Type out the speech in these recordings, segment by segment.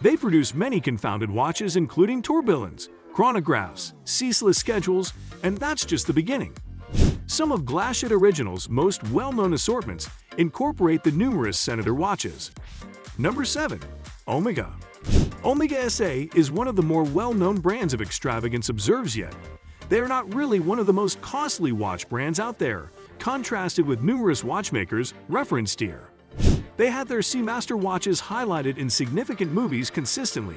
They produce many confounded watches including tourbillons, chronographs, ceaseless schedules, and that's just the beginning. Some of Glacier Original's most well-known assortments incorporate the numerous Senator watches. Number 7. Omega. Omega SA is one of the more well-known brands of extravagance observes yet. They are not really one of the most costly watch brands out there, contrasted with numerous watchmakers referenced here. They had their Seamaster watches highlighted in significant movies consistently.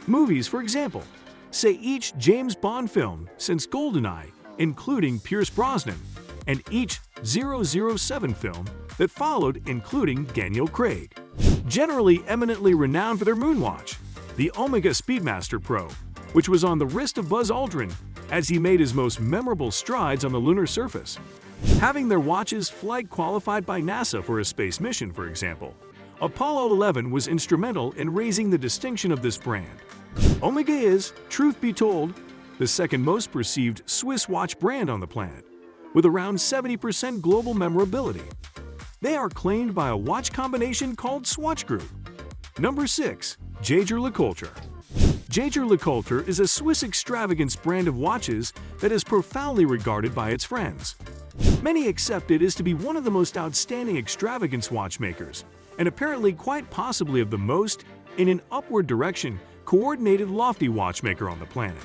Movies, for example, say each James Bond film since GoldenEye, including Pierce Brosnan, and each 007 film that followed, including Daniel Craig. Generally eminently renowned for their moonwatch, the Omega Speedmaster Pro, which was on the wrist of Buzz Aldrin as he made his most memorable strides on the lunar surface. Having their watches flight qualified by NASA for a space mission, for example, Apollo 11 was instrumental in raising the distinction of this brand. Omega is, truth be told, the second most perceived Swiss watch brand on the planet, with around 70% global memorability. They are claimed by a watch combination called Swatch Group. Number 6. Jaeger-LeCoultre. Jaeger-LeCoultre is a Swiss extravagance brand of watches that is profoundly regarded by its friends. Many accept it as to be one of the most outstanding extravagance watchmakers, and apparently quite possibly of the most, in an upward direction, coordinated lofty watchmaker on the planet.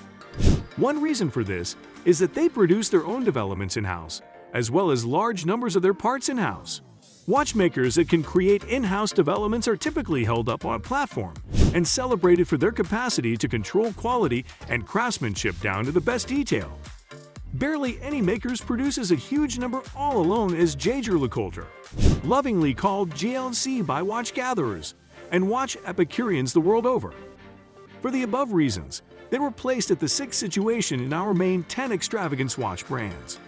One reason for this is that they produce their own developments in-house, as well as large numbers of their parts in-house. Watchmakers that can create in-house developments are typically held up on a platform and celebrated for their capacity to control quality and craftsmanship down to the best detail. Barely any makers produces a huge number all alone as Jaeger-LeCoultre, lovingly called JLC by watch gatherers and watch epicureans the world over. For the above reasons, they were placed at the 6th situation in our main 10 extravagance watch brands.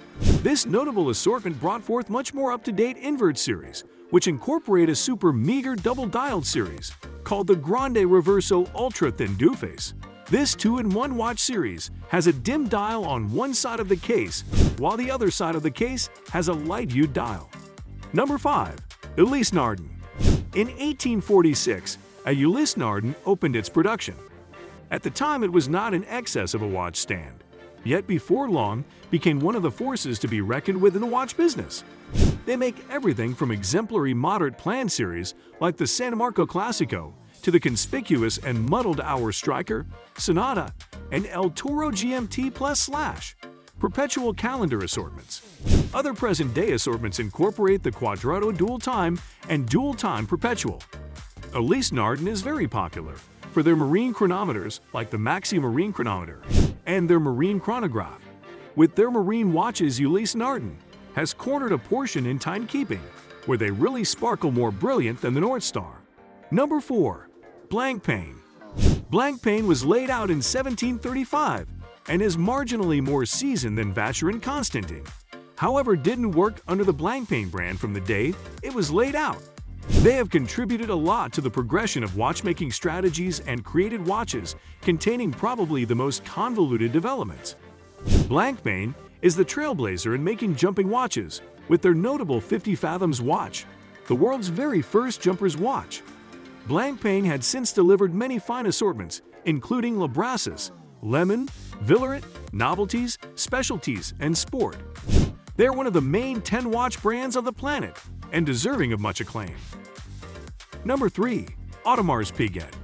This notable assortment brought forth much more up-to-date invert series, which incorporate a super meager double-dialed series called the Grande Reverso Ultra Thin Deuxface. This 2-in-1 watch series has a dim dial on one side of the case, while the other side of the case has a light-hued dial. Number 5. Ulysse Nardin. In 1846, a Ulysse Nardin opened its production. At the time, it was not in excess of a watch stand, yet before long became one of the forces to be reckoned with in the watch business. They make everything from exemplary moderate plan series like the San Marco Classico to the conspicuous and muddled Hour Striker, Sonata, and El Toro GMT Plus / perpetual calendar assortments. Other present-day assortments incorporate the Quadrato Dual Time and Dual Time Perpetual. Ulysse Nardin is very popular for their marine chronometers like the Maxi Marine Chronometer and their marine chronograph. With their marine watches, Ulysse Nardin has cornered a portion in timekeeping, where they really sparkle more brilliant than the North Star. Number 4. Blancpain. Blancpain was laid out in 1735 and is marginally more seasoned than Vacheron Constantin. However, didn't work under the Blancpain brand from the day it was laid out. They have contributed a lot to the progression of watchmaking strategies and created watches containing probably the most convoluted developments. Blancpain is the trailblazer in making jumping watches, with their notable 50 Fathoms watch, the world's very first jumper's watch. Blancpain had since delivered many fine assortments, including Labrassus, Lemon, Villerat, Novelties, Specialties, and Sport. They are one of the main 10 watch brands on the planet and deserving of much acclaim. Number 3. Audemars Piguet.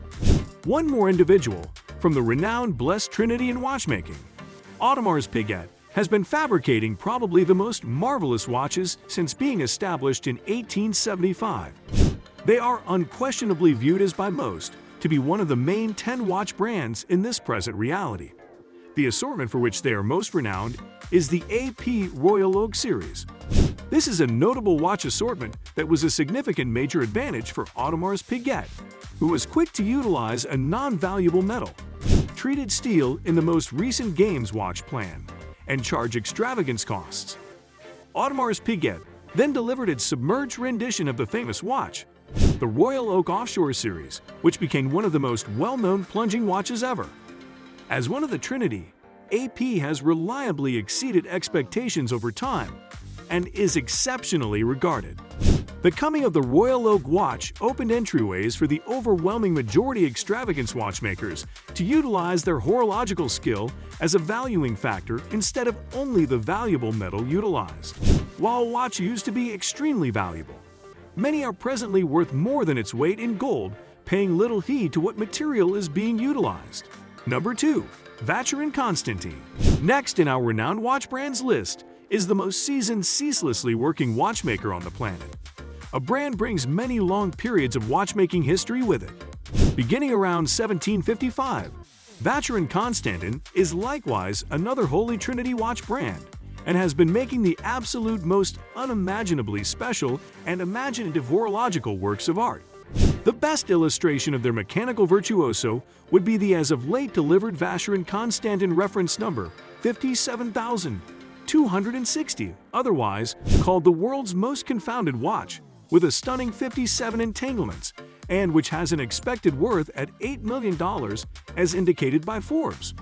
One more individual from the renowned Blessed Trinity in watchmaking. Audemars Piguet has been fabricating probably the most marvelous watches since being established in 1875. They are unquestionably viewed as by most to be one of the main 10 watch brands in this present reality. The assortment for which they are most renowned is the AP Royal Oak series. This is a notable watch assortment that was a significant major advantage for Audemars Piguet, who was quick to utilize a non-valuable metal, treated steel in the most recent games watch plan, and charge extravagance costs. Audemars Piguet then delivered its submerged rendition of the famous watch, the Royal Oak Offshore series, which became one of the most well-known plunging watches ever. As one of the Trinity, AP has reliably exceeded expectations over time and is exceptionally regarded. The coming of the Royal Oak watch opened entryways for the overwhelming majority extravagance watchmakers to utilize their horological skill as a valuing factor instead of only the valuable metal utilized. While a watch used to be extremely valuable, many are presently worth more than its weight in gold, paying little heed to what material is being utilized. Number 2. Vacheron Constantin. Next in our renowned watch brands list is the most seasoned, ceaselessly working watchmaker on the planet. A brand brings many long periods of watchmaking history with it. Beginning around 1755, Vacheron Constantin is likewise another Holy Trinity watch brand and has been making the absolute most unimaginably special and imaginative horological works of art. The best illustration of their mechanical virtuoso would be the as-of-late delivered Vacheron Constantin reference number 57,260, otherwise called the world's most confounded watch, with a stunning 57 entanglements, and which has an expected worth at $8 million as indicated by Forbes.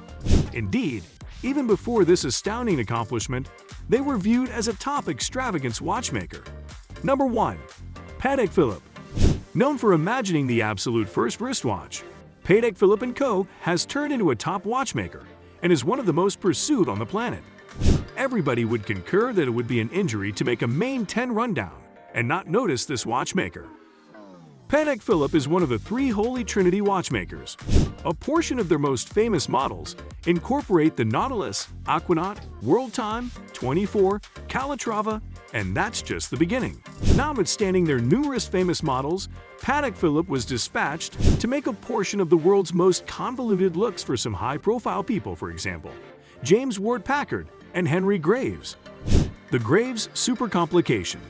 Indeed, even before this astounding accomplishment, they were viewed as a top extravagance watchmaker. Number 1. Patek Philippe. Known for imagining the absolute first wristwatch, Patek Philippe & Co. has turned into a top watchmaker and is one of the most pursued on the planet. Everybody would concur that it would be an injury to make a main 10 rundown and not notice this watchmaker. Patek Philippe is one of the 3 Holy Trinity watchmakers. A portion of their most famous models incorporate the Nautilus, Aquanaut, World Time, 24, Calatrava, and that's just the beginning. Notwithstanding their numerous famous models, Patek Philippe was dispatched to make a portion of the world's most convoluted looks for some high-profile people, for example, James Ward Packard and Henry Graves. The Graves Super Complication.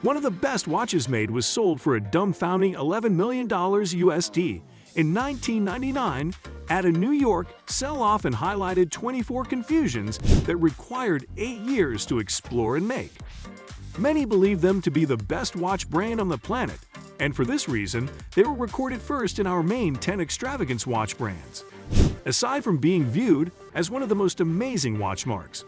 One of the best watches made was sold for a dumbfounding $11 million USD in 1999 at a New York sell-off and highlighted 24 confusions that required 8 years to explore and make. Many believe them to be the best watch brand on the planet, and for this reason, they were recorded first in our main 10 extravagance watch brands. Aside from being viewed as one of the most amazing watch marks,